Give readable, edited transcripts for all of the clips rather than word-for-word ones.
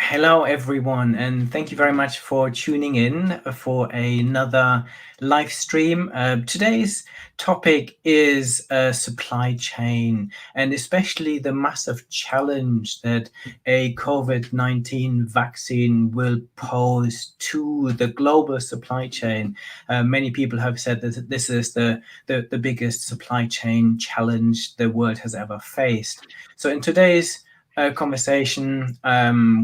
Hello, everyone, and thank you very much for tuning in for another live stream. Today's topic is supply chain, and especially the massive challenge that a COVID-19 vaccine will pose to the global supply chain. Many people have said that this is the biggest supply chain challenge the world has ever faced. So in today's conversation,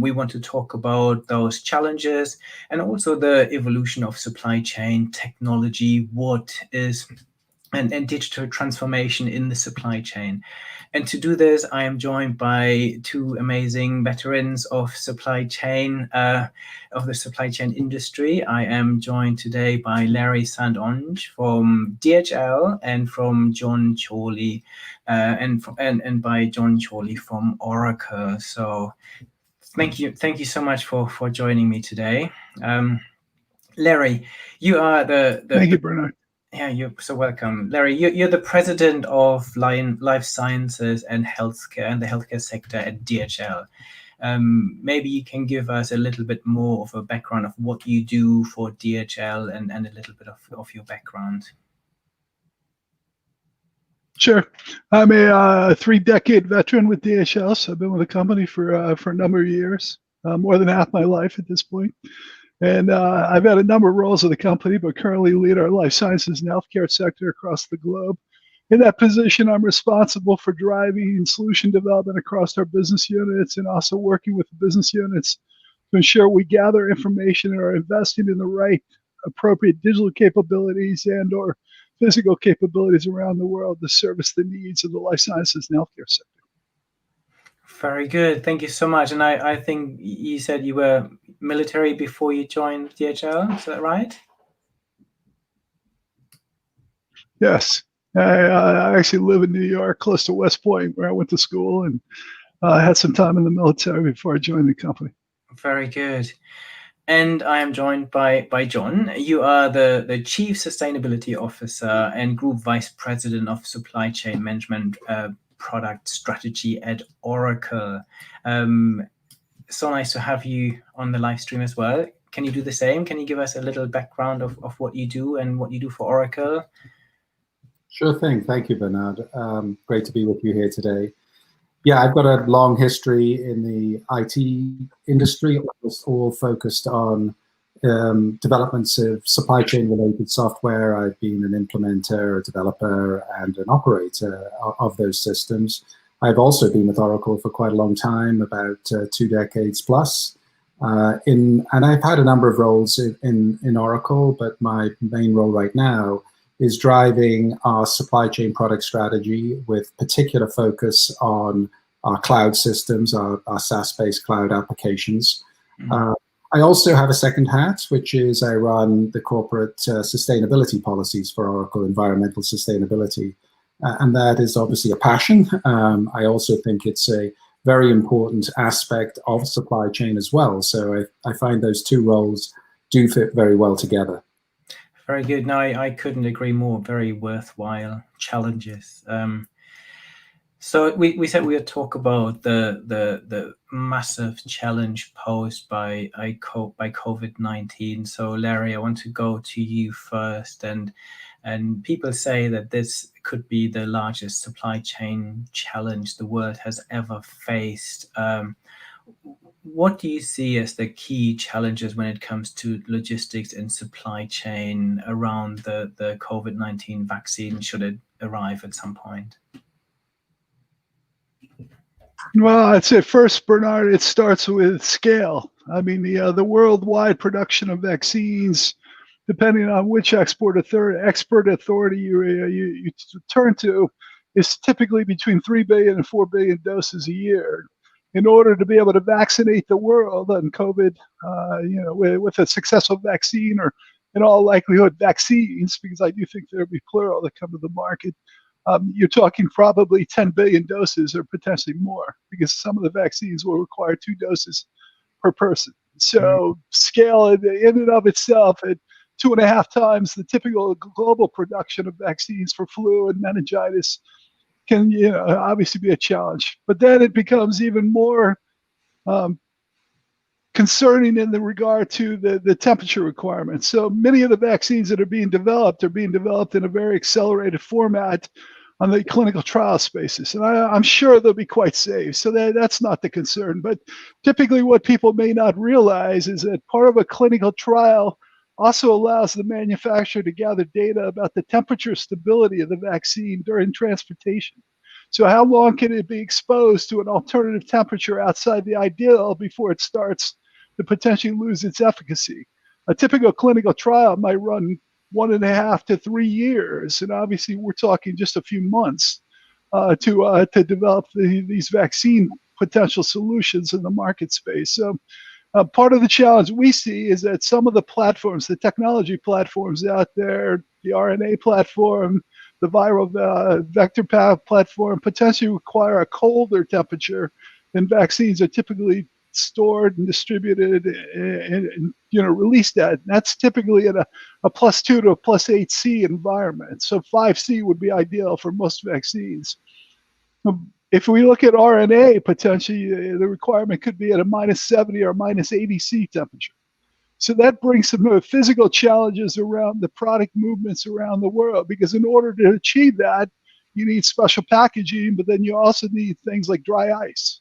we want to talk about those challenges and also the evolution of supply chain technology, what is and digital transformation in the supply chain. And to do this, I am joined by two amazing veterans of supply chain, of the supply chain industry. I am joined today by Larry St. Onge from DHL and from Jon Chorley, and by Jon Chorley from Oracle. So thank you so much for joining me today. Larry, you are Thank you, Bernard. yeah, you're so welcome. Larry, you're the president of Life Sciences and Healthcare and the healthcare sector at DHL. Maybe you can give us a little bit more of a background of what you do for DHL and a little bit of your background. Sure. I'm a 3-decade veteran with DHL, so I've been with the company for a number of years, more than half my life at this point. And I've had a number of roles at the company, but currently lead our life sciences and healthcare sector across the globe. In that position, I'm responsible for driving solution development across our business units and also working with the business units to ensure we gather information and are investing in the right appropriate digital capabilities and or physical capabilities around the world to service the needs of the life sciences and healthcare sector. Very good. Thank you so much. And I think you said you were military before you joined DHL. Is that right? Yes. I actually live in New York, close to West Point, where I went to school, and I had some time in the military before I joined the company. Very good. And I am joined by Jon. You are the Chief Sustainability Officer and Group Vice President of Supply Chain Management Product Strategy at Oracle. So nice to have you on the live stream as well. Can you do the same? Can you give us a little background of what you do and what you do for Oracle? Sure thing. Thank you, Bernard. Great to be with you here today. Yeah, I've got a long history in the IT industry, all focused on developments of supply chain related software. I've been an implementer, a developer, and an operator of those systems. I've also been with Oracle for quite a long time, about 2 decades plus. And I've had a number of roles in Oracle, but my main role right now is driving our supply chain product strategy with particular focus on our cloud systems, our SaaS-based cloud applications. Mm-hmm. I also have a second hat, which is I run the corporate sustainability policies for Oracle, environmental sustainability. And that is obviously a passion. I also think it's a very important aspect of supply chain as well. So I find those two roles do fit very well together. Very good. No, I couldn't agree more. Very worthwhile challenges. So we said we would talk about the massive challenge posed by COVID-19. So Larry, I want to go to you first. And people say that this could be the largest supply chain challenge the world has ever faced. What do you see as the key challenges when it comes to logistics and supply chain around the COVID-19 vaccine, should it arrive at some point? Well, I'd say first, Bernard, it starts with scale. I mean, the worldwide production of vaccines, depending on which expert authority you turn to, is typically between 3 billion and 4 billion doses a year. In order to be able to vaccinate the world on COVID, with a successful vaccine, or in all likelihood vaccines, because I do think there'll be plural that come to the market, you're talking probably 10 billion doses or potentially more, because some of the vaccines will require 2 doses per person. So scale in and of itself at 2.5 times the typical global production of vaccines for flu and meningitis can obviously be a challenge. But then it becomes even more concerning in the regard to the temperature requirements. So many of the vaccines that are being developed in a very accelerated format on the clinical trial spaces. And I'm sure they'll be quite safe. So that's not the concern. But typically what people may not realize is that part of a clinical trial also allows the manufacturer to gather data about the temperature stability of the vaccine during transportation. So how long can it be exposed to an alternative temperature outside the ideal before it starts to potentially lose its efficacy? A typical clinical trial might run 1.5 to 3 years, and obviously we're talking just a few months to develop these vaccine potential solutions in the market space. So part of the challenge we see is that some of the platforms, the technology platforms out there, the RNA platform, the viral vector platform, potentially require a colder temperature than vaccines are typically stored and distributed and released at. And that's typically at a +2 to a +8C environment. So 5C would be ideal for most vaccines. If we look at RNA, potentially the requirement could be at a -70 or -80C temperature. So that brings some physical challenges around the product movements around the world, because in order to achieve that, you need special packaging, but then you also need things like dry ice.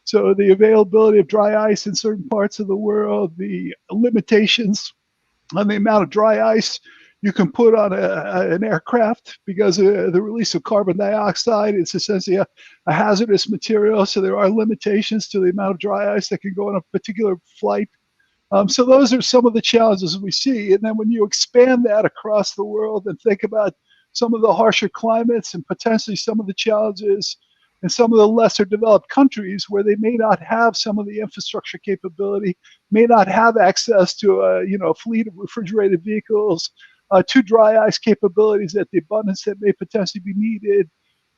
So the availability of dry ice in certain parts of the world, the limitations on the amount of dry ice you can put on an aircraft, because the release of carbon dioxide is essentially a hazardous material. So there are limitations to the amount of dry ice that can go on a particular flight. So those are some of the challenges we see. And then when you expand that across the world and think about some of the harsher climates and potentially some of the challenges in some of the lesser developed countries where they may not have some of the infrastructure capability, may not have access to a fleet of refrigerated vehicles, to dry ice capabilities at the abundance that may potentially be needed,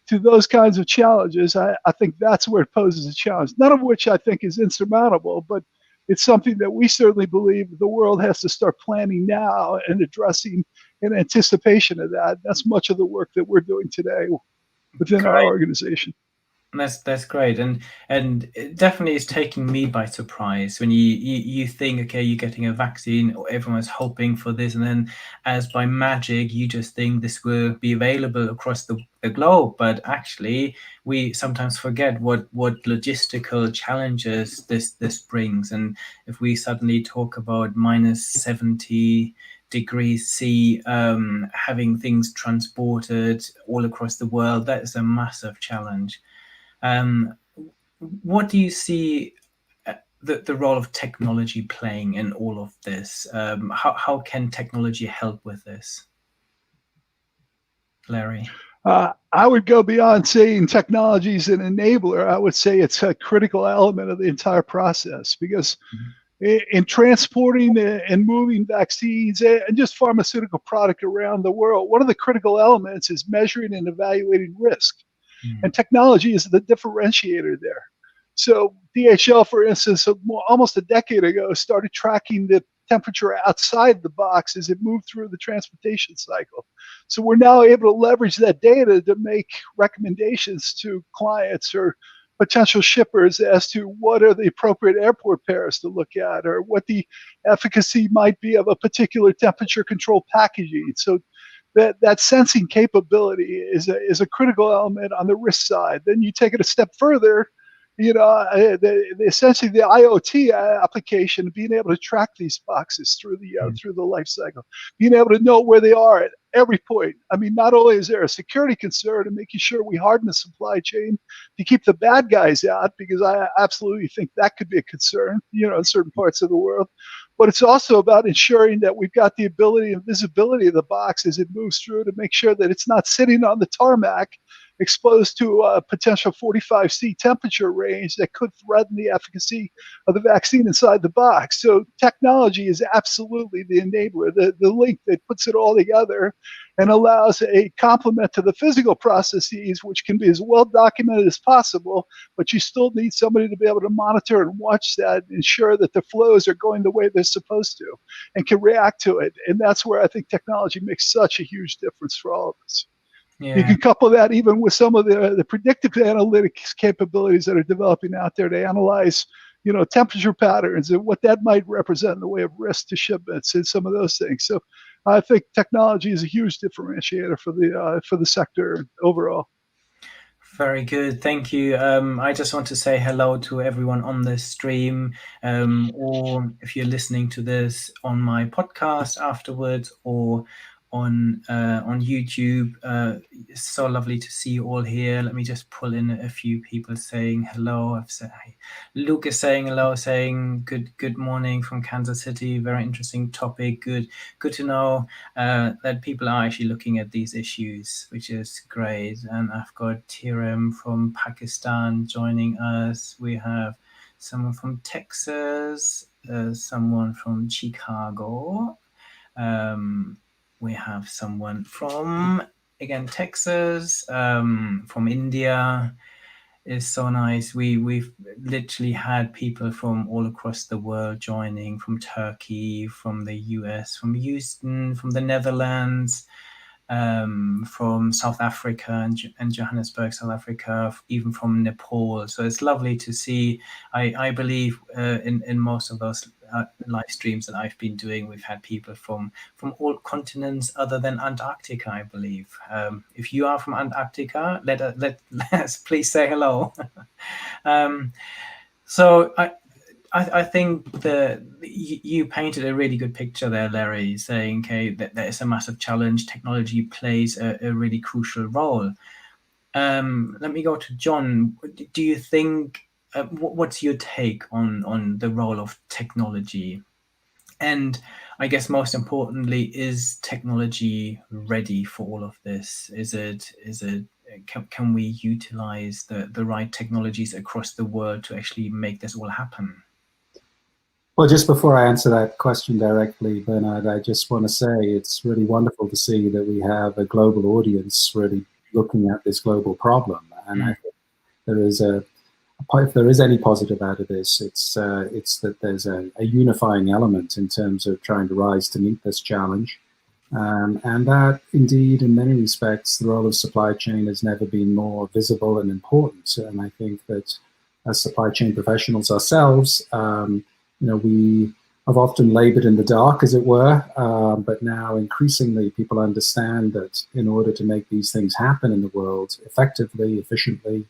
to those kinds of challenges, I think that's where it poses a challenge, none of which I think is insurmountable, but it's something that we certainly believe the world has to start planning now and addressing in anticipation of that. That's much of the work that we're doing today within our organization. That's great, and it definitely is taking me by surprise when you think, okay, you're getting a vaccine, or everyone's hoping for this, and then as by magic you just think this will be available across the globe. But actually we sometimes forget what logistical challenges this brings. And if we suddenly talk about -70 degrees C, having things transported all across the world, that is a massive challenge. What do you see the role of technology playing in all of this? How can technology help with this, Larry? I would go beyond saying technology is an enabler. I would say it's a critical element of the entire process, because in transporting and moving vaccines and just pharmaceutical product around the world, one of the critical elements is measuring and evaluating risk. And technology is the differentiator there. So DHL, for instance, almost a decade ago, started tracking the temperature outside the box as it moved through the transportation cycle. So we're now able to leverage that data to make recommendations to clients or potential shippers as to what are the appropriate airport pairs to look at, or what the efficacy might be of a particular temperature control packaging. So that sensing capability is a critical element on the risk side. Then you take it a step further, essentially the IoT application, being able to track these boxes through the life cycle, being able to know where they are at every point. I mean, not only is there a security concern in making sure we harden the supply chain to keep the bad guys out, because I absolutely think that could be a concern, in certain parts of the world, but it's also about ensuring that we've got the ability and visibility of the box as it moves through, to make sure that it's not sitting on the tarmac exposed to a potential 45C temperature range that could threaten the efficacy of the vaccine inside the box. So technology is absolutely the enabler, the link that puts it all together and allows a complement to the physical processes, which can be as well documented as possible, but you still need somebody to be able to monitor and watch that and ensure that the flows are going the way they're supposed to and can react to it. And that's where I think technology makes such a huge difference for all of us. Yeah. You can couple that even with some of the predictive analytics capabilities that are developing out there to analyze, temperature patterns and what that might represent in the way of risk to shipments and some of those things. So I think technology is a huge differentiator for the sector overall. Very good, thank you. I just want to say hello to everyone on this stream, or if you're listening to this on my podcast afterwards or on YouTube. It's so lovely to see you all here. Let me just pull in a few people saying hello. I've said hi. Luke is saying hello, saying good morning from Kansas City. Very interesting topic. Good to know that people are actually looking at these issues, which is great. And I've got Tirem from Pakistan joining us. We have someone from Texas, someone from Chicago. We have someone from, again, Texas, from India. Is so nice. We've literally had people from all across the world joining, from Turkey, from the US, from Houston, from the Netherlands, from South Africa and Johannesburg, South Africa, even from Nepal. So it's lovely to see. I believe in most of those live streams that I've been doing, we've had people from all continents other than Antarctica, I believe. If you are from Antarctica, let's please say hello. So I think you painted a really good picture there, Larry, saying, okay, that is a massive challenge. Technology plays a really crucial role. Let me go to John. Do you think, what's your take on the role of technology? And I guess most importantly, is technology ready for all of this? Can we utilize the right technologies across the world to actually make this all happen? Well, just before I answer that question directly, Bernard, I just want to say it's really wonderful to see that we have a global audience really looking at this global problem. And I think if there is any positive out of this, it's that there's a unifying element in terms of trying to rise to meet this challenge. And that, indeed, in many respects, the role of supply chain has never been more visible and important. And I think that as supply chain professionals ourselves, we have often labored in the dark, as it were, but now increasingly people understand that in order to make these things happen in the world effectively, efficiently,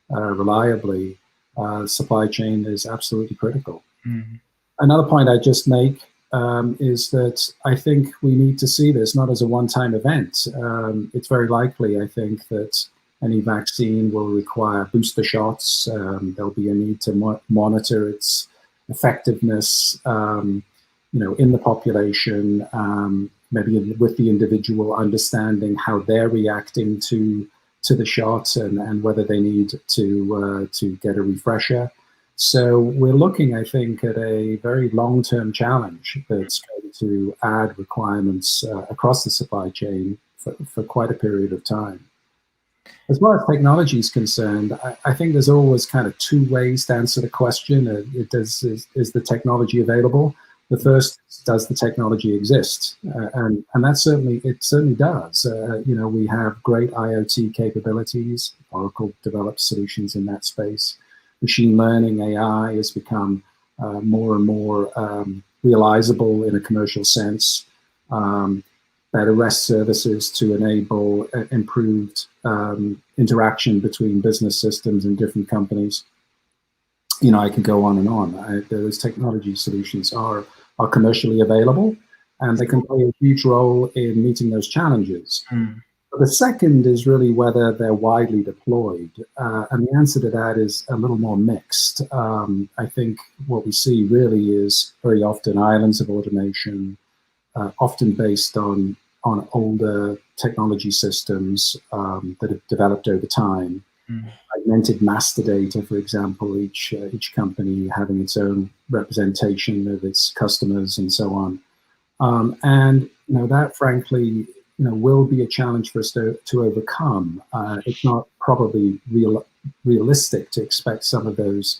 reliably, supply chain is absolutely critical. Mm-hmm. Another point I just make is that I think we need to see this not as a one-time event. It's very likely, I think, that any vaccine will require booster shots. There'll be a need to monitor its effectiveness, in the population, maybe with the individual understanding how they're reacting to the shot and whether they need to get a refresher. So we're looking, I think, at a very long-term challenge that's going to add requirements across the supply chain for quite a period of time. As far as technology is concerned, I think there's always kind of two ways to answer the question. Is the technology available? The first, does the technology exist? And that certainly does. We have great IoT capabilities. Oracle developed solutions in that space. Machine learning, AI, has become more and more realizable in a commercial sense. Better REST services to enable improved interaction between business systems and different companies. I can go on and on. Those technology solutions are commercially available, and they can play a huge role in meeting those challenges. Mm. The second is really whether they're widely deployed, and the answer to that is a little more mixed. I think what we see really is very often islands of automation, often based on older technology systems that have developed over time. Fragmented master data, for example, each company having its own representation of its customers and so on. And that, frankly, will be a challenge for us to overcome. It's not probably realistic to expect some of those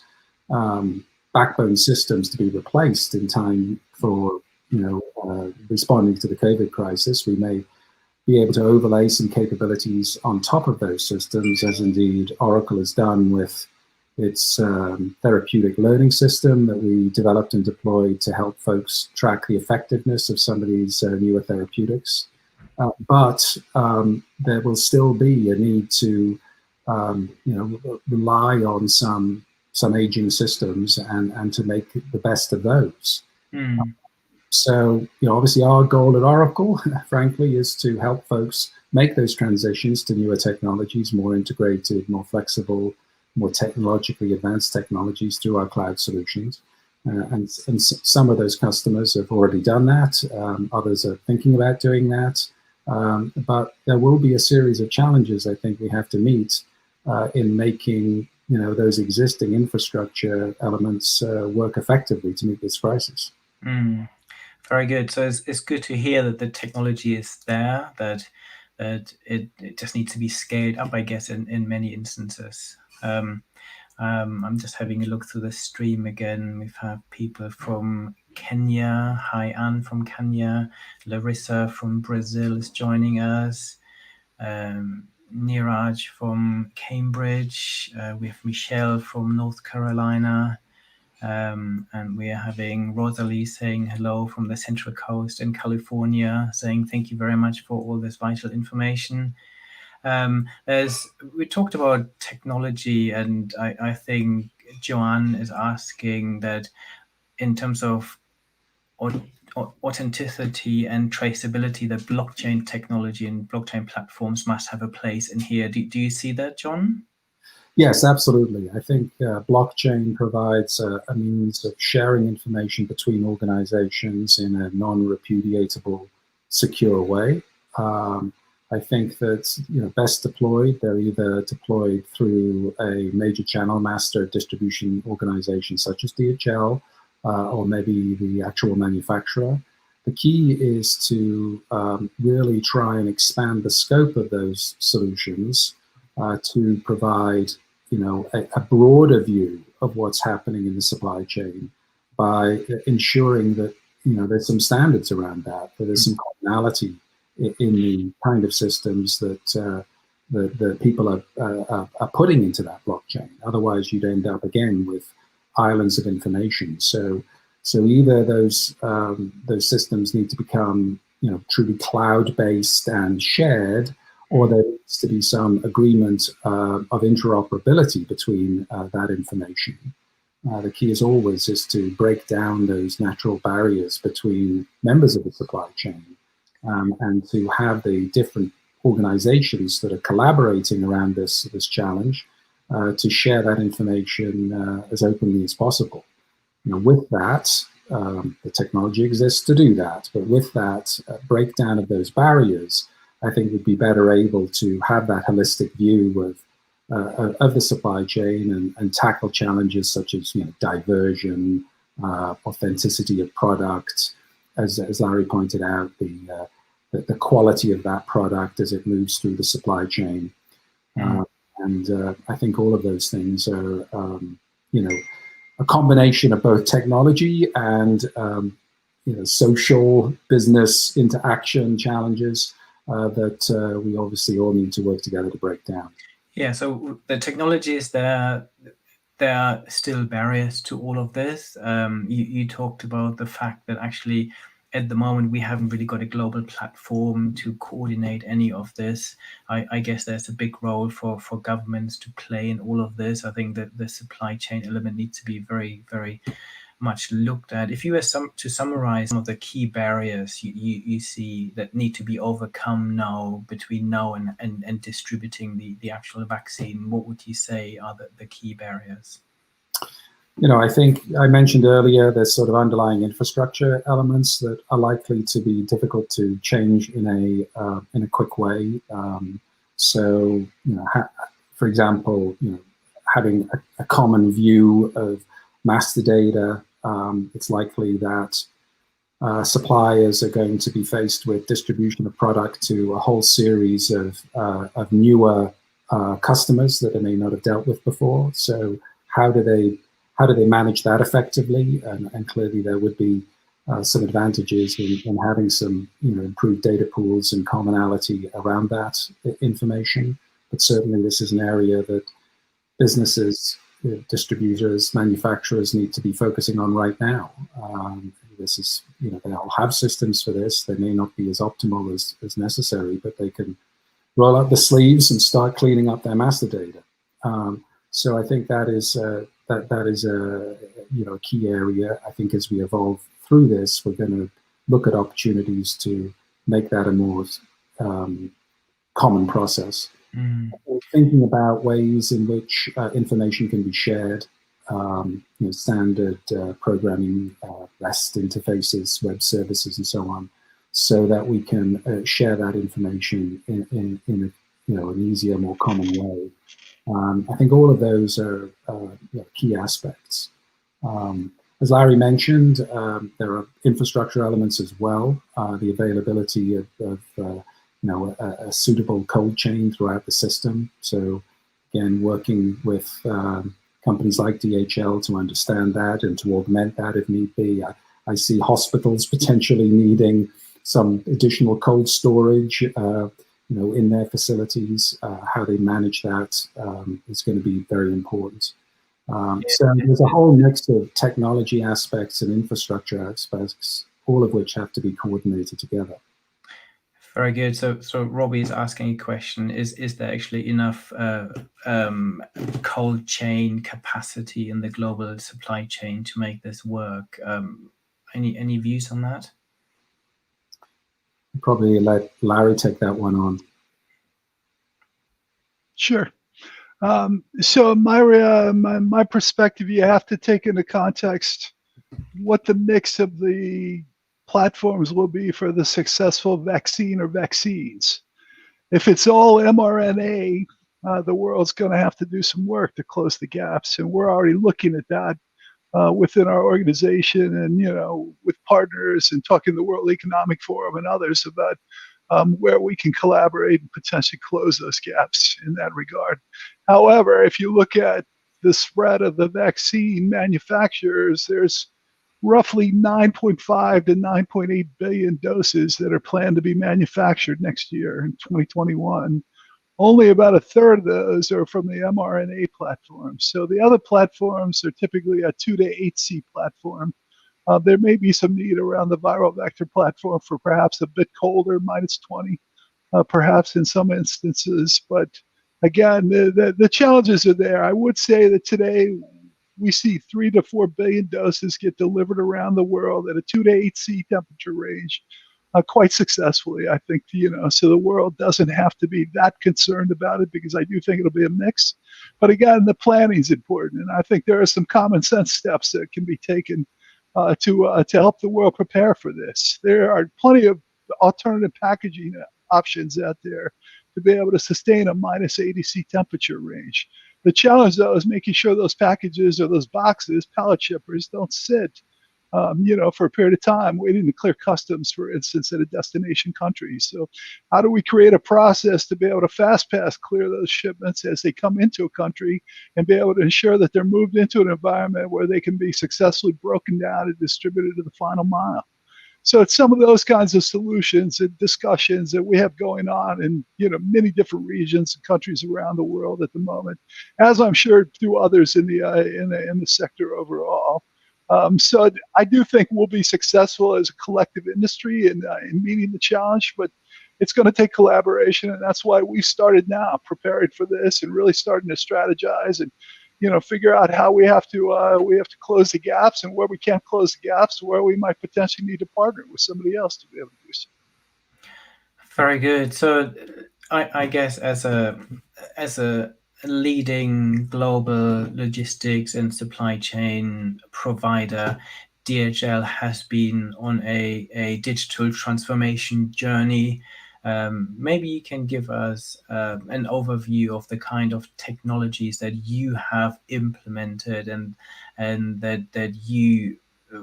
backbone systems to be replaced in time for responding to the COVID crisis. We may be able to overlay some capabilities on top of those systems, as indeed Oracle has done with It's therapeutic learning system that we developed and deployed to help folks track the effectiveness of some of these newer therapeutics. But there will still be a need to rely on some aging systems and to make the best of those. So, obviously our goal at Oracle, frankly, is to help folks make those transitions to newer technologies, more integrated, more flexible, more technologically advanced technologies through our cloud solutions. And some of those customers have already done that. Others are thinking about doing that. But there will be a series of challenges I think we have to meet in making those existing infrastructure elements work effectively to meet this crisis. Very good. So it's good to hear that the technology is there, that it just needs to be scaled up, I guess, in many instances. I'm just having a look through the stream again. We've had people from Kenya. Hi, Anne from Kenya. Larissa from Brazil is joining us. Niraj from Cambridge. We have Michelle from North Carolina. And we are having Rosalie saying hello from the Central Coast in California, saying thank you very much for all this vital information. We talked about technology, and I think Joanne is asking that in terms of authenticity and traceability, the blockchain technology and blockchain platforms must have a place in here. Do you see that, John? Yes, absolutely. I think blockchain provides a means of sharing information between organizations in a non-repudiatable, secure way. I think that best deployed, they're either deployed through a major channel master distribution organization such as DHL, or maybe the actual manufacturer. The key is to really try and expand the scope of those solutions to provide a broader view of what's happening in the supply chain by ensuring that there's some standards around that there's some commonality in the kind of systems that that people are putting into that blockchain. Otherwise, you'd end up again with islands of information. So either those systems need to become truly cloud-based and shared, or there needs to be some agreement of interoperability between that information. The key, as always, is to break down those natural barriers between members of the supply chain, and to have the different organizations that are collaborating around this challenge to share that information as openly as possible. With that, the technology exists to do that, but with that breakdown of those barriers, I think we'd be better able to have that holistic view of the supply chain and tackle challenges such as diversion, authenticity of product, as Larry pointed out, the quality of that product as it moves through the supply chain, and I think all of those things are a combination of both technology and social business interaction challenges that we obviously all need to work together to break down. Yeah, so the technology is there. There are still barriers to all of this. You talked about the fact that actually at the moment we haven't really got a global platform to coordinate any of this. I guess there's a big role for governments to play in all of this. I think that the supply chain element needs to be very, very much looked at. If you were to summarize some of the key barriers you see that need to be overcome now between now and distributing the actual vaccine, what would you say are the key barriers? I think I mentioned earlier there's sort of underlying infrastructure elements that are likely to be difficult to change in a quick way. So for example, having a common view of master data. It's likely that suppliers are going to be faced with distribution of product to a whole series of newer customers that they may not have dealt with before. So how do they manage that effectively? And clearly there would be some advantages in having some improved data pools and commonality around that information. But certainly this is an area that businesses distributors, manufacturers need to be focusing on right now. This is, they all have systems for this. They may not be as optimal as necessary, but they can roll up the sleeves and start cleaning up their master data. So I think that is a key area. I think as we evolve through this, we're going to look at opportunities to make that a more common process. Thinking about ways in which information can be shared, standard programming, REST interfaces, web services, and so on, so that we can share that information in an easier, more common way. I think all of those are key aspects. As Larry mentioned, there are infrastructure elements as well. The availability of a suitable cold chain throughout the system. So again, working with companies like DHL to understand that and to augment that if need be. I see hospitals potentially needing some additional cold storage, in their facilities. How they manage that is going to be very important. So there's a whole mix of technology aspects and infrastructure aspects, all of which have to be coordinated together. Very good. So Robbie is asking a question: Is there actually enough cold chain capacity in the global supply chain to make this work? Any views on that? Probably let Larry take that one on. Sure. So my perspective, you have to take into context what the mix of the platforms will be for the successful vaccine or vaccines. If it's all mRNA, the world's going to have to do some work to close the gaps, and we're already looking at that within our organization, and with partners, and talking to the World Economic Forum and others about where we can collaborate and potentially close those gaps in that regard. However, if you look at the spread of the vaccine manufacturers, there's roughly 9.5 to 9.8 billion doses that are planned to be manufactured next year in 2021. Only about a third of those are from the mRNA platforms. So the other platforms are typically a 2 to 8C platform. There may be some need around the viral vector platform for perhaps a bit colder, -20, perhaps in some instances. But again, the challenges are there. I would say that today we see 3 to 4 billion doses get delivered around the world at a 2 to 8C temperature range quite successfully, I think, so the world doesn't have to be that concerned about it, because I do think it'll be a mix. But again, the planning is important. And I think there are some common sense steps that can be taken to help the world prepare for this. There are plenty of alternative packaging options out there to be able to sustain a -80C temperature range. The challenge, though, is making sure those packages or those boxes, pallet shippers, don't sit, for a period of time waiting to clear customs, for instance, at a destination country. So how do we create a process to be able to fast pass clear those shipments as they come into a country, and be able to ensure that they're moved into an environment where they can be successfully broken down and distributed to the final mile? So it's some of those kinds of solutions and discussions that we have going on in many different regions and countries around the world at the moment, as I'm sure through others in the sector overall. So I do think we'll be successful as a collective industry in meeting the challenge, but it's going to take collaboration, and that's why we started now preparing for this and really starting to strategize and figure out how we have to close the gaps, and where we can't close the gaps, where we might potentially need to partner with somebody else to be able to do so. Very good. So I guess as a leading global logistics and supply chain provider, DHL has been on a digital transformation journey. Maybe you can give us an overview of the kind of technologies that you have implemented and that you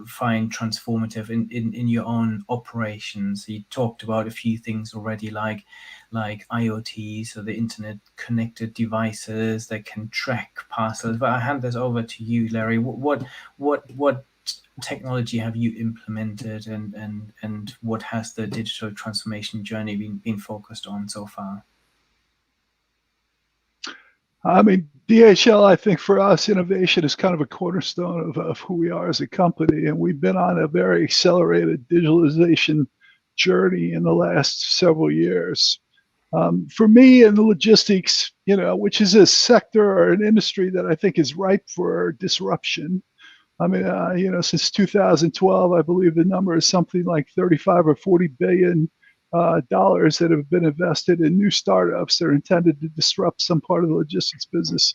find transformative in your own operations. You talked about a few things already, like IoT, so the internet connected devices that can track parcels. But I hand this over to you, Larry. What technology have you implemented, and what has the digital transformation journey been focused on so far? I mean, DHL, I think for us, innovation is kind of a cornerstone of who we are as a company. And we've been on a very accelerated digitalization journey in the last several years. For me, in the logistics, which is a sector or an industry that I think is ripe for disruption. I mean, since 2012, I believe the number is something like 35 or 40 billion dollars that have been invested in new startups that are intended to disrupt some part of the logistics business.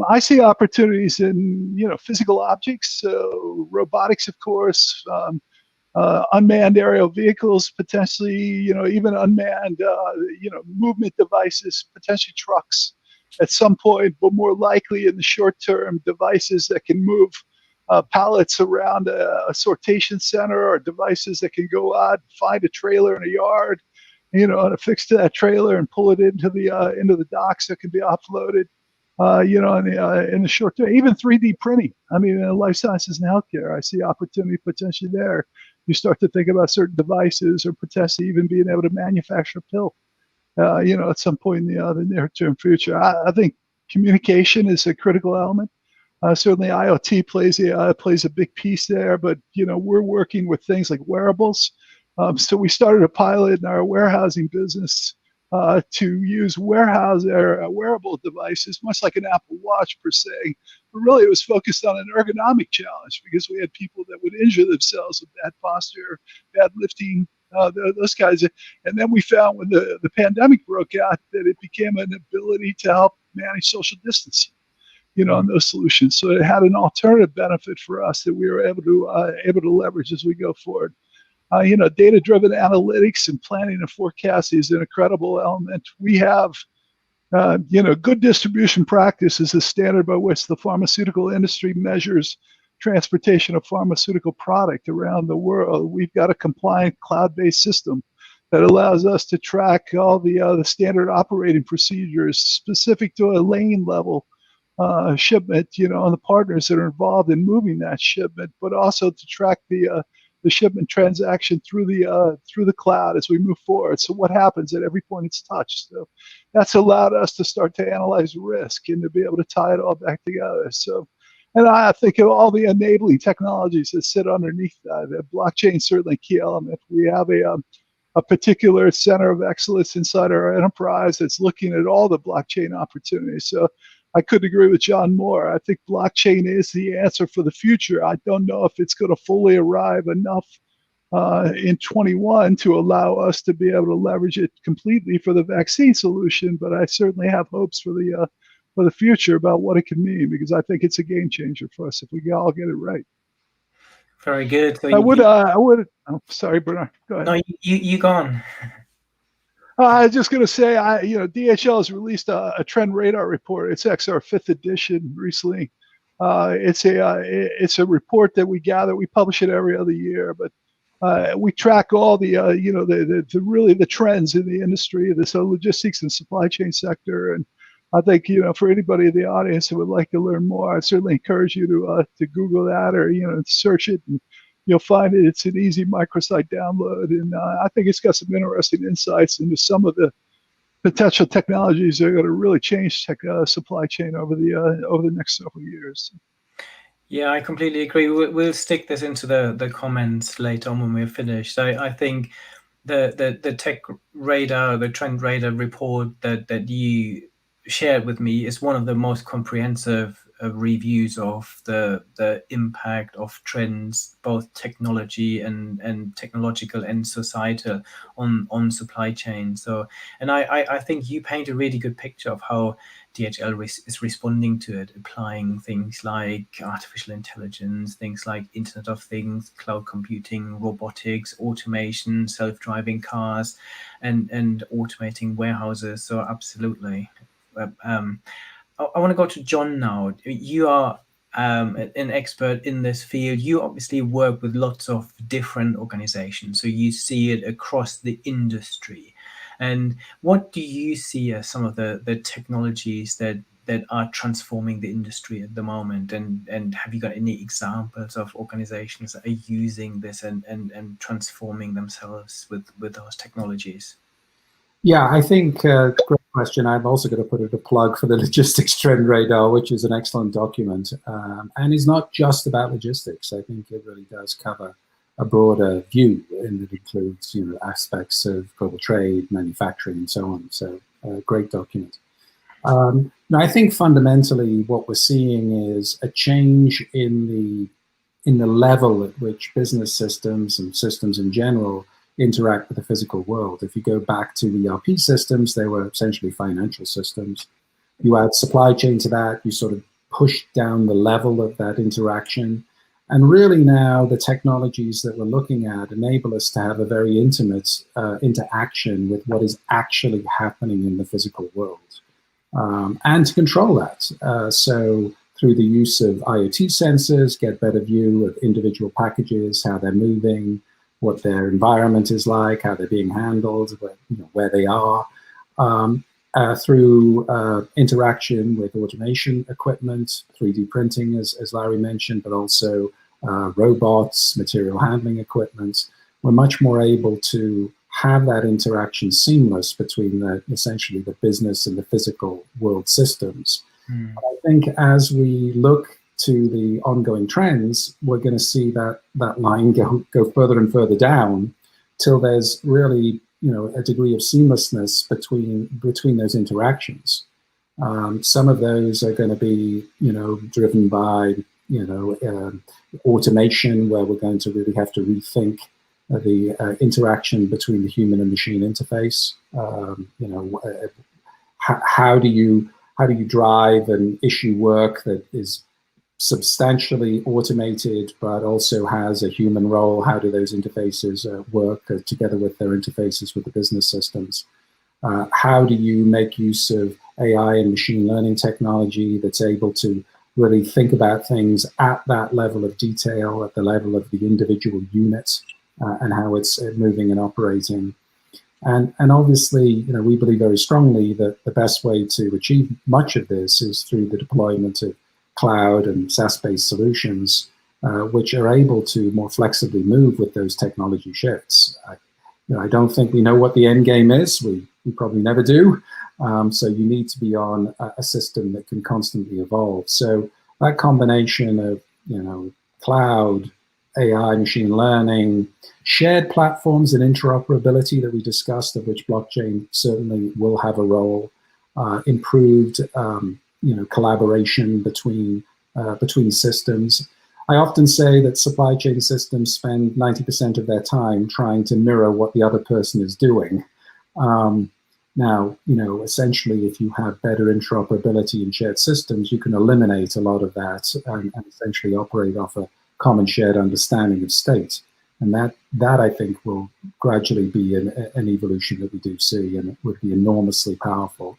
I see opportunities in physical objects, so robotics, of course, unmanned aerial vehicles, potentially, even unmanned, movement devices, potentially trucks at some point, but more likely in the short term, devices that can move pallets around a sortation center, or devices that can go out, find a trailer in a yard, and affix to that trailer and pull it into the docks that can be offloaded. In the short term, even 3D printing. I mean, in life sciences and healthcare, I see opportunity potentially there. You start to think about certain devices, or potentially even being able to manufacture a pill, at some point in the near-term future. I think communication is a critical element. Certainly, IoT plays a big piece there, but we're working with things like wearables. So we started a pilot in our warehousing business to use wearable devices, much like an Apple Watch per se. But really, it was focused on an ergonomic challenge, because we had people that would injure themselves with bad posture, bad lifting, those kinds of. And then we found when the pandemic broke out that it became an ability to help manage social distancing, on those solutions. So it had an alternative benefit for us that we were able to leverage as we go forward. Data-driven analytics and planning and forecasting is an incredible element. We have, good distribution practice is the standard by which the pharmaceutical industry measures transportation of pharmaceutical product around the world. We've got a compliant cloud-based system that allows us to track all the standard operating procedures specific to a lane level shipment, and the partners that are involved in moving that shipment, but also to track the shipment transaction through the cloud as we move forward. So what happens at every point it's touched? So that's allowed us to start to analyze risk and to be able to tie it all back together. So, and I think of all the enabling technologies that sit underneath that. Blockchain is certainly a key element. We have a particular center of excellence inside our enterprise that's looking at all the blockchain opportunities. So I couldn't agree with John more. I think blockchain is the answer for the future. I don't know if it's going to fully arrive enough in 21 to allow us to be able to leverage it completely for the vaccine solution, but I certainly have hopes for the future about what it can mean, because I think it's a game changer for us if we all get it right. Very good. So I would. Oh, sorry, Bernard. Go ahead. No, you go on. I was just going to say, DHL has released a trend radar report. It's actually our 5th edition recently. It's a report that we gather. We publish it every other year, but we track all the the trends in the industry, the logistics and supply chain sector. And I think for anybody in the audience who would like to learn more, I certainly encourage you to Google that, or search it. And you'll find it's an easy microsite download, and I think it's got some interesting insights into some of the potential technologies that are going to really change supply chain over the next several years. Yeah, I completely agree. We'll stick this into the comments later on when we're finished. So I think the tech radar, the trend radar report that you shared with me is one of the most comprehensive reviews of the impact of trends, both technology and technological and societal, on supply chain. So, and I think you paint a really good picture of how DHL is responding to it, applying things like artificial intelligence, things like Internet of Things, cloud computing, robotics, automation, self-driving cars, and automating warehouses. So absolutely. I want to go to Jon now. You are an expert in this field. You obviously work with lots of different organizations, so you see it across the industry. And what do you see as some of the technologies that are transforming the industry at the moment? And have you got any examples of organizations that are using this and transforming themselves with those technologies? Yeah, I think great question. I'm also going to put in a plug for the Logistics Trend Radar, which is an excellent document, and is not just about logistics. I think it really does cover a broader view, and it includes, you know, aspects of global trade, manufacturing, and so on. So, great document. Now, I think fundamentally what we're seeing is a change in the level at which business systems and systems in general interact with the physical world. If you go back to ERP systems, they were essentially financial systems. You add supply chain to that, you sort of push down the level of that interaction. And really now the technologies that we're looking at enable us to have a very intimate interaction with what is actually happening in the physical world, and to control that. So through the use of IoT sensors, get better view of individual packages, how they're moving, what their environment is like, how they're being handled, where they are, through interaction with automation equipment, 3D printing, as Larry mentioned, but also robots, material handling equipment. We're much more able to have that interaction seamless between essentially the business and the physical world systems. I think as we look to the ongoing trends, we're going to see that line go further and further down till there's really, you know, a degree of seamlessness between those interactions. Some of those are going to be, you know, driven by, you know, automation, where we're going to really have to rethink the interaction between the human and machine interface. You know, how do you drive and issue work that is substantially automated but also has a human role? How do those interfaces work together with their interfaces with the business systems? How do you make use of AI and machine learning technology that's able to really think about things at that level of detail, at the level of the individual unit, and how it's moving and operating? And obviously, you know, we believe very strongly that the best way to achieve much of this is through the deployment of cloud and SaaS-based solutions, which are able to more flexibly move with those technology shifts. I don't think we know what the end game is. We probably never do. So you need to be on a system that can constantly evolve. So that combination of, you know, cloud, AI, machine learning, shared platforms and interoperability that we discussed, of which blockchain certainly will have a role, improved, you know, collaboration between systems. I often say that supply chain systems spend 90% of their time trying to mirror what the other person is doing. Now, you know, essentially, if you have better interoperability in shared systems, you can eliminate a lot of that and essentially operate off a common shared understanding of state. And that I think will gradually be an evolution that we do see, and it would be enormously powerful.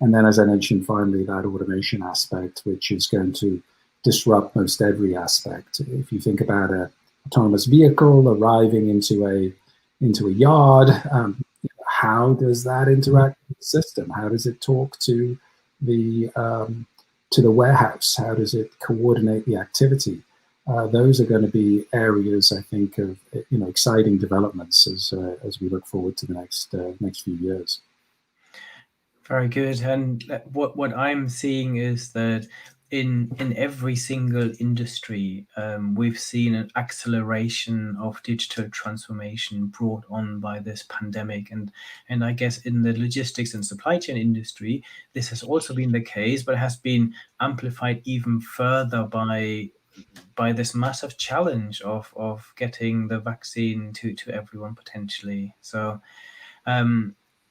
And then, as I mentioned, finally, that automation aspect, which is going to disrupt most every aspect. If you think about an autonomous vehicle arriving into a yard, how does that interact with the system? How does it talk to the warehouse? How does it coordinate the activity? Those are going to be areas, I think, of, you know, exciting developments as we look forward to the next few years. Very good. And what I'm seeing is that in every single industry, we've seen an acceleration of digital transformation brought on by this pandemic. And I guess in the logistics and supply chain industry, this has also been the case, but it has been amplified even further by this massive challenge of getting the vaccine to everyone potentially. So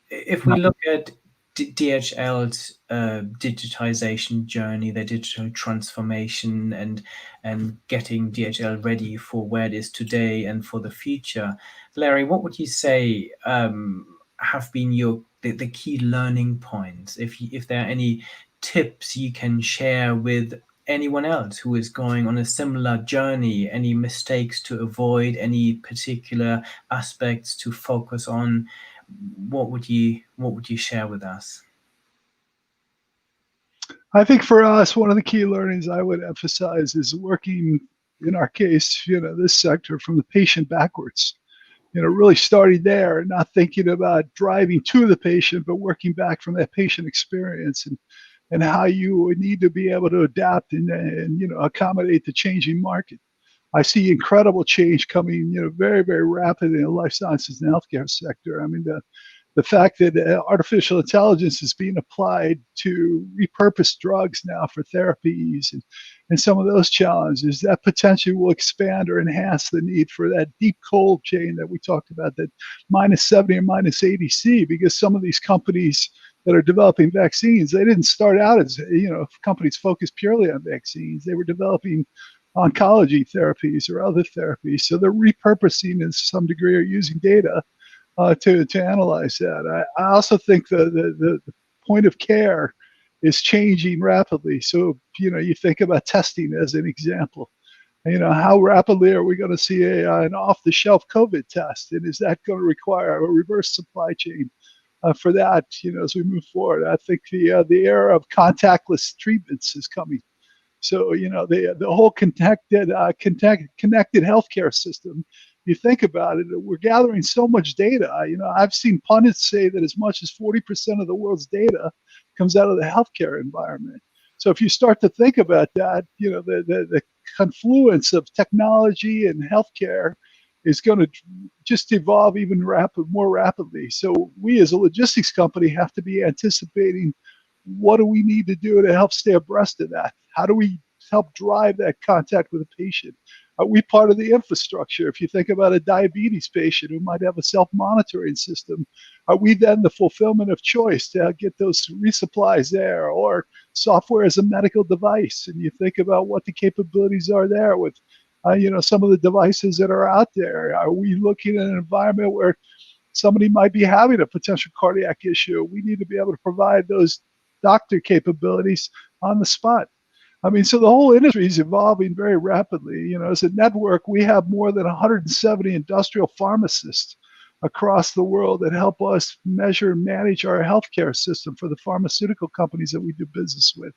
if we look at DHL's digitization journey, their digital transformation, and getting DHL ready for where it is today and for the future, Larry, what would you say have been the key learning points? If there are any tips you can share with anyone else who is going on a similar journey, any mistakes to avoid, any particular aspects to focus on, what would you share with us? I think for us, one of the key learnings I would emphasize is working, in our case, you know, this sector from the patient backwards. really starting there and not thinking about driving to the patient, but working back from that patient experience and how you would need to be able to adapt and accommodate the changing market. I see incredible change coming, very, very rapidly in the life sciences and healthcare sector. I mean, the fact that artificial intelligence is being applied to repurpose drugs now for therapies and some of those challenges, that potentially will expand or enhance the need for that deep cold chain that we talked about, that -70 and -80C, because some of these companies that are developing vaccines, they didn't start out as companies focused purely on vaccines. They were developing oncology therapies or other therapies. So they're repurposing in some degree or using data to analyze that. I also think the point of care is changing rapidly. So, you think about testing as an example. How rapidly are we going to see an off-the-shelf COVID test? And is that going to require a reverse supply chain for that, as we move forward? I think the era of contactless treatments is coming. So, the whole connected healthcare system, you think about it, we're gathering so much data. I've seen pundits say that as much as 40% of the world's data comes out of the healthcare environment. So if you start to think about that, the confluence of technology and healthcare is going to just evolve even more rapidly. So we as a logistics company have to be anticipating, what do we need to do to help stay abreast of that? How do we help drive that contact with the patient? Are we part of the infrastructure? If you think about a diabetes patient who might have a self-monitoring system, are we then the fulfillment of choice to get those resupplies there? Or software as a medical device, and you think about what the capabilities are there with some of the devices that are out there. Are we looking at an environment where somebody might be having a potential cardiac issue? We need to be able to provide those doctor capabilities on the spot. I mean, so the whole industry is evolving very rapidly. As a network, we have more than 170 industrial pharmacists across the world that help us measure and manage our healthcare system for the pharmaceutical companies that we do business with.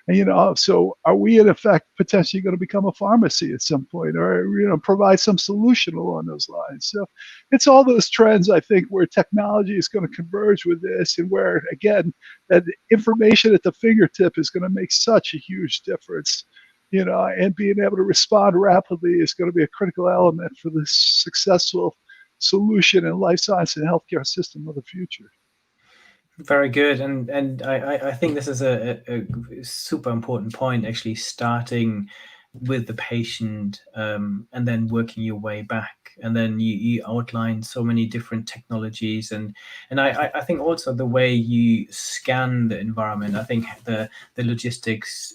And, so are we in effect potentially going to become a pharmacy at some point, or, provide some solution along those lines? So it's all those trends, I think, where technology is going to converge with this, and where, again, that information at the fingertip is going to make such a huge difference, and being able to respond rapidly is going to be a critical element for the successful solution in life science and healthcare system of the future. Very good, and I think this is a super important point, actually, starting with the patient and then working your way back. And then you outline so many different technologies, and I think also the way you scan the environment. I think the logistics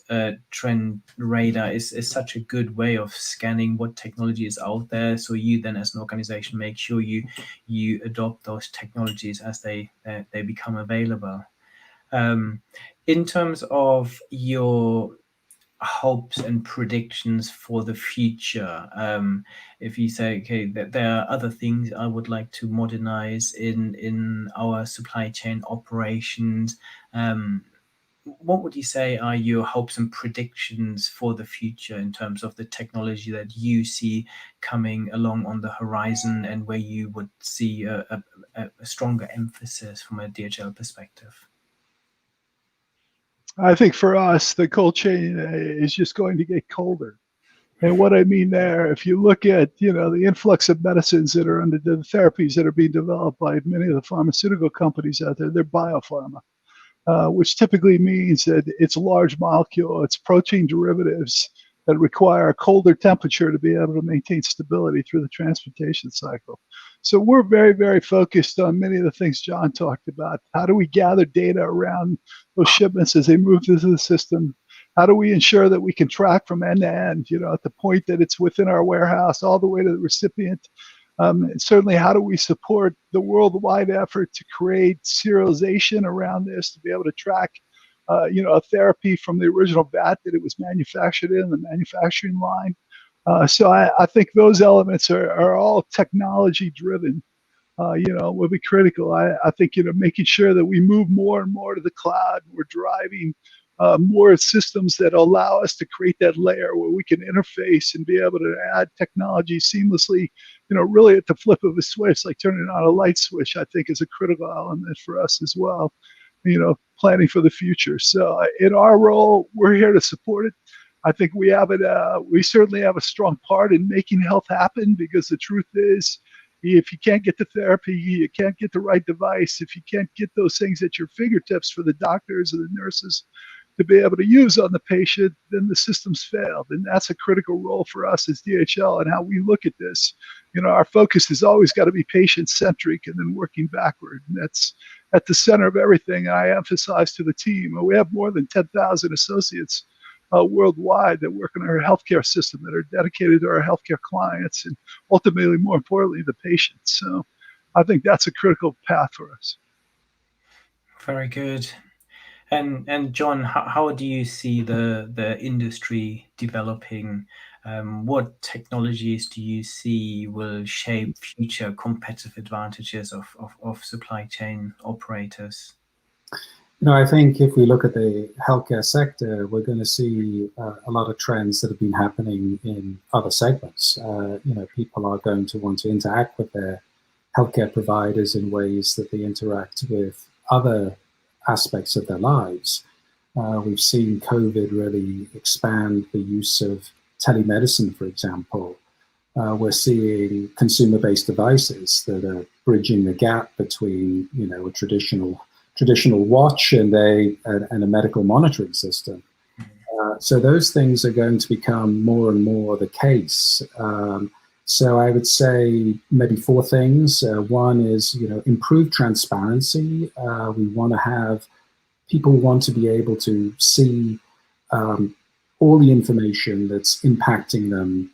trend radar is such a good way of scanning what technology is out there. So you then, as an organization, make sure you adopt those technologies as they become available. In terms of your hopes and predictions for the future, if you say, okay, that there are other things I would like to modernize in our supply chain operations, what would you say are your hopes and predictions for the future in terms of the technology that you see coming along on the horizon, and where you would see a stronger emphasis from a DHL perspective? I think for us, the cold chain is just going to get colder. And what I mean there, if you look at, the influx of medicines that are under the therapies that are being developed by many of the pharmaceutical companies out there, they're biopharma, which typically means that it's large molecule, it's protein derivatives that require a colder temperature to be able to maintain stability through the transportation cycle. So we're very, very focused on many of the things John talked about. How do we gather data around those shipments as they move through the system? How do we ensure that we can track from end to end, at the point that it's within our warehouse all the way to the recipient? And certainly, how do we support the worldwide effort to create serialization around this, to be able to track a therapy from the original vat that it was manufactured in, the manufacturing line? So I think those elements are all technology driven, will be critical. I think, making sure that we move more and more to the cloud. We're driving more systems that allow us to create that layer where we can interface and be able to add technology seamlessly, really at the flip of a switch, like turning on a light switch, I think is a critical element for us as well, planning for the future. So in our role, we're here to support it. I think we certainly have a strong part in making health happen, because the truth is, if you can't get the therapy, you can't get the right device, if you can't get those things at your fingertips for the doctors and the nurses to be able to use on the patient, then the system's failed. And that's a critical role for us as DHL and how we look at this. Our focus has always got to be patient-centric and then working backward. And that's at the center of everything I emphasize to the team. And we have more than 10,000 associates worldwide that work in our healthcare system, that are dedicated to our healthcare clients and ultimately, more importantly, the patients. So I think that's a critical path for us. Very good. And Jon, how do you see the industry developing? What technologies do you see will shape future competitive advantages of supply chain operators? I think if we look at the healthcare sector, we're going to see a lot of trends that have been happening in other segments. People are going to want to interact with their healthcare providers in ways that they interact with other aspects of their lives. We've seen COVID really expand the use of telemedicine, for example. We're seeing consumer-based devices that are bridging the gap between, a traditional watch and a medical monitoring system. So those things are going to become more and more the case. So I would say maybe four things. One is, improved transparency. People want to be able to see all the information that's impacting them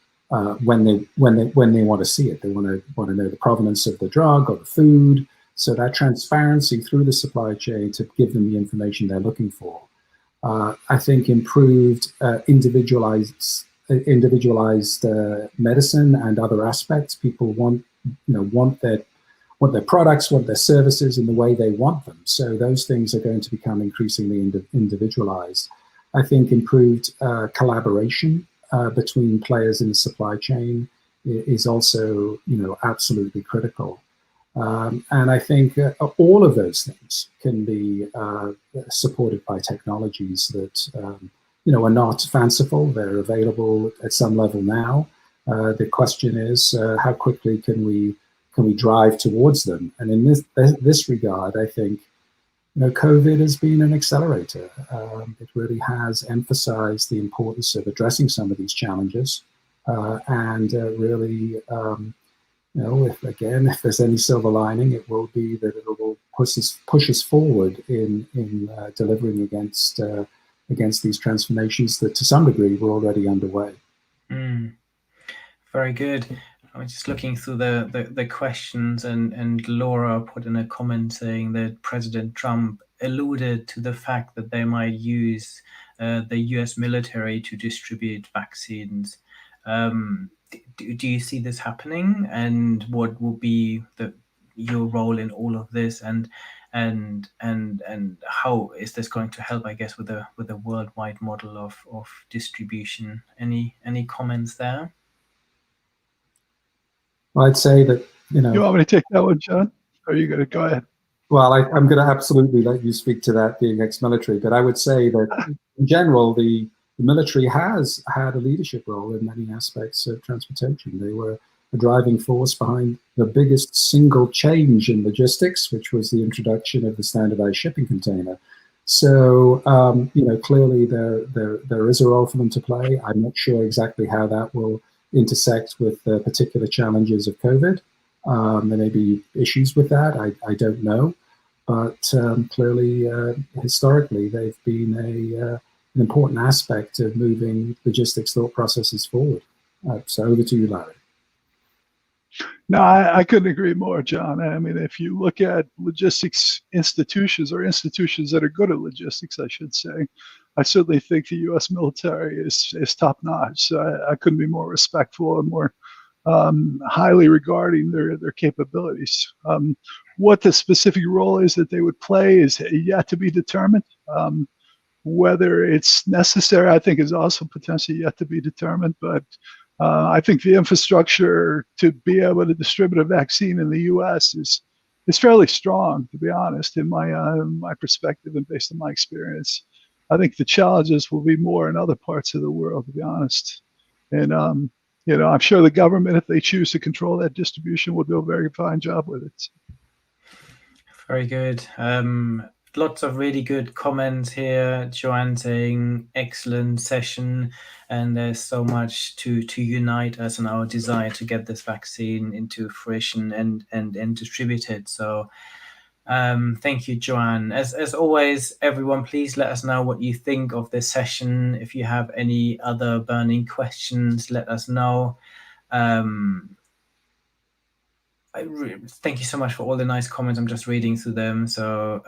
when they want to see it. They want to know the provenance of the drug or the food. So that transparency through the supply chain to give them the information they're looking for. I think improved individualized medicine and other aspects. People want their products, want their services in the way they want them. So those things are going to become increasingly individualized. I think improved collaboration between players in the supply chain is also, absolutely critical. And I think all of those things can be supported by technologies that, are not fanciful. They're available at some level now. The question is, how quickly can we drive towards them? And in this regard, I think, COVID has been an accelerator. It really has emphasized the importance of addressing some of these challenges, and really. If there's any silver lining, it will be that it will push us forward in delivering against these transformations that, to some degree, were already underway. Very good. I was just looking through the questions, and Laura put in a comment saying that President Trump alluded to the fact that they might use the US military to distribute vaccines. Do you see this happening, and what will be your role in all of this, and how is this going to help, I guess, with a worldwide model of distribution? Any comments there? Well, I'd say that You want me to take that one, Jon? Or are you going to go ahead? Well, I'm going to absolutely let you speak to that, being ex-military. But I would say that in general, the military has had a leadership role in many aspects of transportation. They were a driving force behind the biggest single change in logistics, which was the introduction of the standardized shipping container. So, clearly there is a role for them to play. I'm not sure exactly how that will intersect with the particular challenges of COVID. There may be issues with that. I don't know. But clearly, historically, they've been an important aspect of moving logistics thought processes forward. So over to you, Larry. No, I couldn't agree more, Jon. I mean, if you look at logistics institutions, or institutions that are good at logistics, I should say, I certainly think the U.S. military is top notch. So I couldn't be more respectful and more highly regarding their capabilities. What the specific role is that they would play is yet to be determined. Whether it's necessary, I think, is also potentially yet to be determined. But I think the infrastructure to be able to distribute a vaccine in the U.S. is fairly strong, to be honest, in my perspective and based on my experience. I think the challenges will be more in other parts of the world, to be honest. And I'm sure the government, if they choose to control that distribution, will do a very fine job with it. Very good. Lots of really good comments here. Joanne saying excellent session, and there's so much to unite us in our desire to get this vaccine into fruition and distribute it. So thank you, Joanne. As always, everyone, please let us know what you think of this session. If you have any other burning questions, let us know. Thank you so much for all the nice comments. I'm just reading through them. So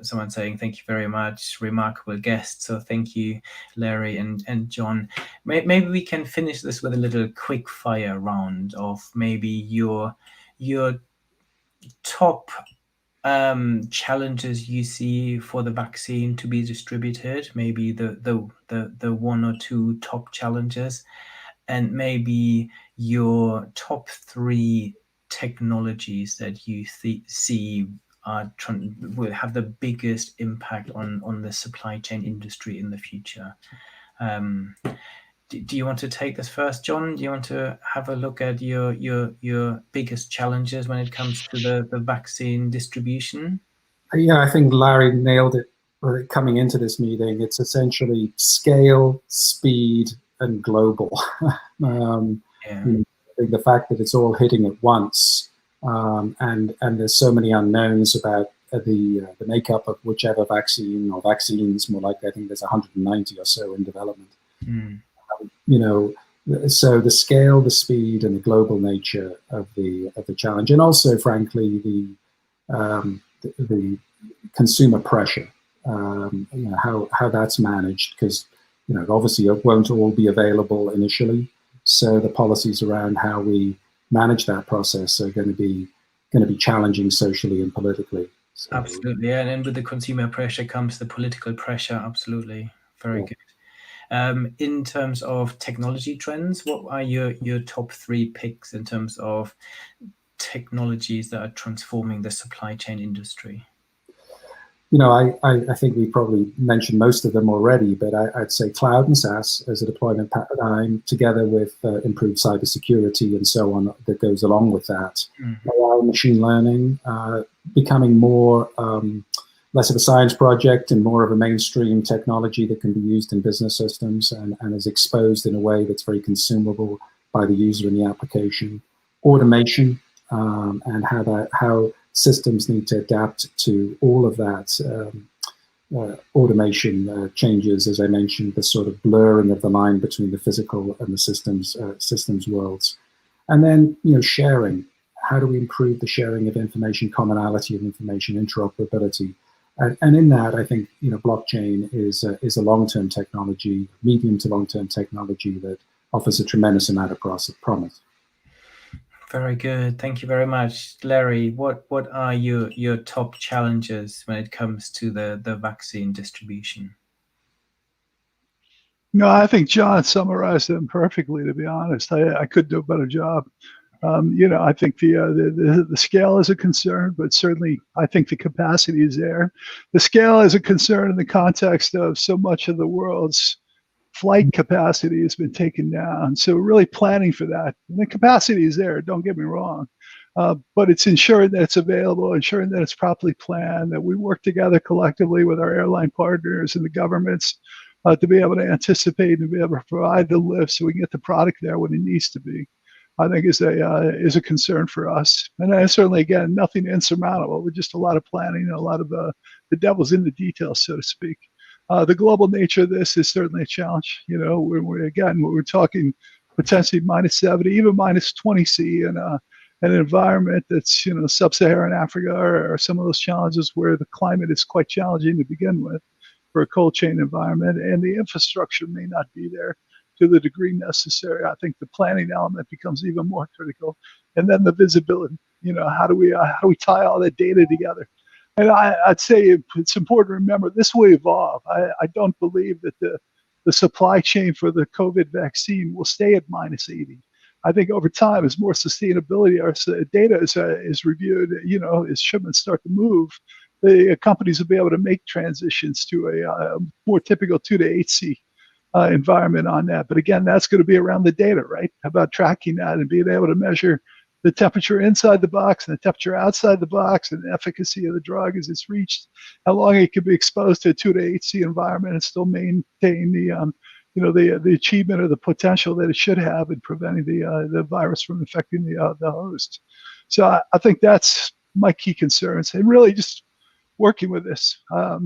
someone saying thank you very much, remarkable guest. So thank you, Larry and John. Maybe we can finish this with a little quick fire round of maybe your top challenges you see for the vaccine to be distributed. Maybe the one or two top challenges, and maybe your top 3 technologies that you see will have the biggest impact on the supply chain industry in the future. Do you want to take this first, John? Do you want to have a look at your biggest challenges when it comes to the vaccine distribution? Yeah, I think Larry nailed it coming into this meeting. It's essentially scale, speed, and global. The fact that it's all hitting at once, and there's so many unknowns about the makeup of whichever vaccine or vaccines, more likely, I think there's 190 or so in development. So the scale, the speed, and the global nature of the challenge, and also, frankly, the consumer pressure, how that's managed, because obviously it won't all be available initially. So the policies around how we manage that process are going to be challenging socially and politically. So, absolutely, yeah. And with the consumer pressure comes the political pressure. Absolutely, very good. In terms of technology trends, what are your top 3 picks in terms of technologies that are transforming the supply chain industry? I think we probably mentioned most of them already, but I'd say cloud and SaaS as a deployment paradigm, together with improved cybersecurity and so on that goes along with that. AI, machine learning, becoming more less of a science project and more of a mainstream technology that can be used in business systems and is exposed in a way that's very consumable by the user in the application. Automation, and how systems need to adapt to all of that automation changes, as I mentioned, the sort of blurring of the line between the physical and the systems worlds. And then, sharing. How do we improve the sharing of information, commonality of information, interoperability? And in that, I think, blockchain is a long-term technology, medium to long-term technology that offers a tremendous amount of promise. Very good. Thank you very much. Larry, what are your top challenges when it comes to the vaccine distribution? No, I think John summarized them perfectly, to be honest. I could do a better job. I think the scale is a concern, but certainly I think the capacity is there. The scale is a concern in the context of so much of the world's flight capacity has been taken down. So we're really planning for that. And the capacity is there, don't get me wrong. But it's ensuring that it's available, ensuring that it's properly planned, that we work together collectively with our airline partners and the governments to be able to anticipate and be able to provide the lift so we can get the product there when it needs to be. I think is a concern for us. And certainly, again, nothing insurmountable, with just a lot of planning and a lot of the devil's in the details, so to speak. The global nature of this is certainly a challenge. We're talking potentially -70, even -20 C in an environment that's, sub-Saharan Africa or some of those challenges where the climate is quite challenging to begin with for a cold chain environment, and the infrastructure may not be there to the degree necessary. I think the planning element becomes even more critical, and then the visibility. How do we tie all that data together? And I'd say it's important to remember this will evolve. I don't believe that the supply chain for the COVID vaccine will stay at -80. I think over time, as more sustainability, our data is reviewed, as shipments start to move, the companies will be able to make transitions to a more typical 2 to 8C environment on that. But again, that's going to be around the data, right? About tracking that and being able to measure the temperature inside the box and the temperature outside the box and the efficacy of the drug as it's reached, how long it can be exposed to a 2 to 8C environment and still maintain the achievement or the potential that it should have in preventing the virus from infecting the host. So I think that's my key concerns, and really just working with this. I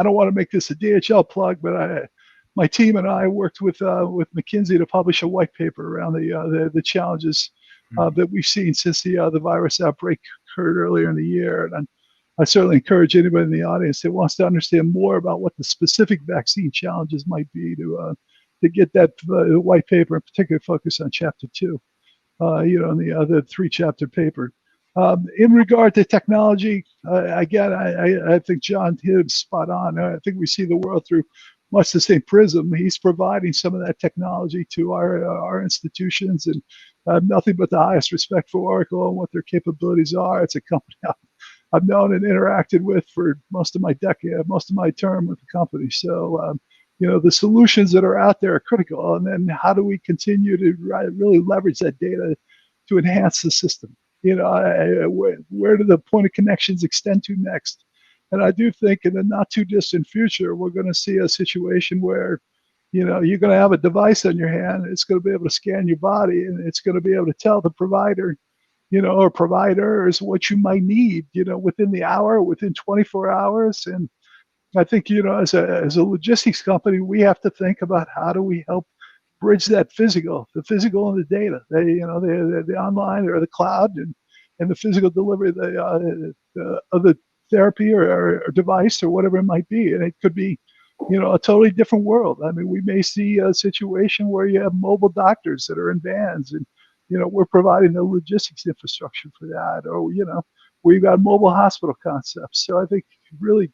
don't want to make this a DHL plug, but my team and I worked with McKinsey to publish a white paper around the challenges that we've seen since the virus outbreak occurred earlier in the year. And I certainly encourage anybody in the audience that wants to understand more about what the specific vaccine challenges might be to get that white paper, in particular focus on chapter 2, in the other 3-chapter paper. In regard to technology, again, I think John hit it spot on. I think we see the world through much the same prism. He's providing some of that technology to our institutions, and I have nothing but the highest respect for Oracle and what their capabilities are. It's a company I've known and interacted with for most of my term with the company. So, the solutions that are out there are critical. And then how do we continue to really leverage that data to enhance the system? Where do the point of connections extend to next? And I do think in the not too distant future, we're going to see a situation where, you're going to have a device on your hand. It's going to be able to scan your body, and it's going to be able to tell the provider, or providers what you might need, within the hour, within 24 hours. And I think, as a logistics company, we have to think about how do we help bridge that the physical and the data, the online or the cloud, and the physical delivery of the therapy or device or whatever it might be. And it could be, a totally different world. I mean, we may see a situation where you have mobile doctors that are in vans, and we're providing the logistics infrastructure for that, or we've got mobile hospital concepts. So I think really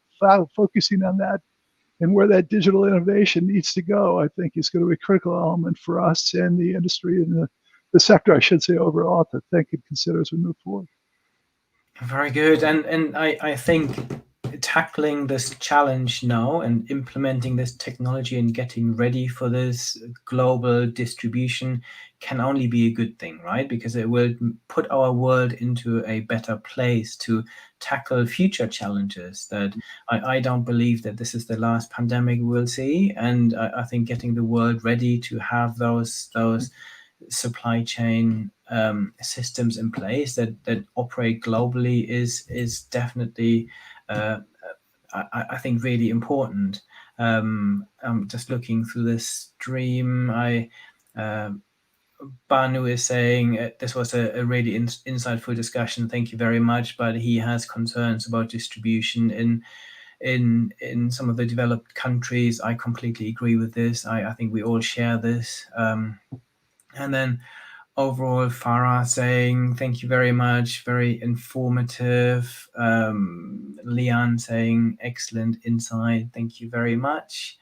focusing on that and where that digital innovation needs to go, I think is going to be a critical element for us and the industry and the sector, I should say, overall, to think and consider as we move forward. Very good. And I think tackling this challenge now and implementing this technology and getting ready for this global distribution can only be a good thing, right? Because it will put our world into a better place to tackle future challenges that I don't believe that this is the last pandemic we'll see. And I think getting the world ready to have those supply chain systems in place that operate globally is definitely I think really important. I'm just looking through this stream. Banu is saying this was a really insightful discussion. Thank you very much. But he has concerns about distribution in some of the developed countries. I completely agree with this. I think we all share this. And then overall, Farah saying, thank you very much. Very informative. Leon saying, excellent insight. Thank you very much.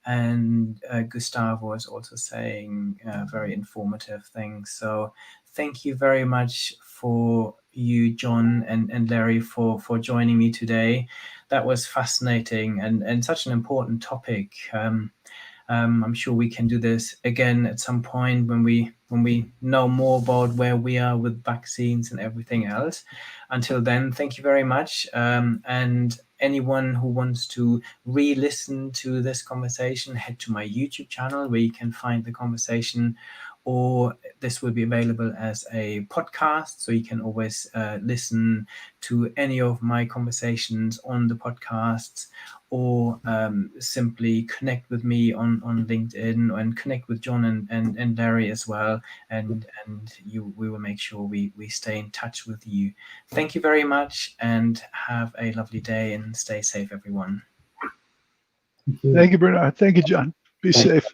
And Gustavo is also saying very informative things. So thank you very much for you, John and Larry, for joining me today. That was fascinating and such an important topic. I'm sure we can do this again at some point when we know more about where we are with vaccines and everything else. Until then, thank you very much. And anyone who wants to re-listen to this conversation, head to my YouTube channel where you can find the conversation, or this will be available as a podcast. So you can always listen to any of my conversations on the podcasts, or simply connect with me on LinkedIn and connect with John and Larry as well. And we will make sure we stay in touch with you. Thank you very much and have a lovely day and stay safe, everyone. Thank you, Bernard. Thank you, John. Be safe.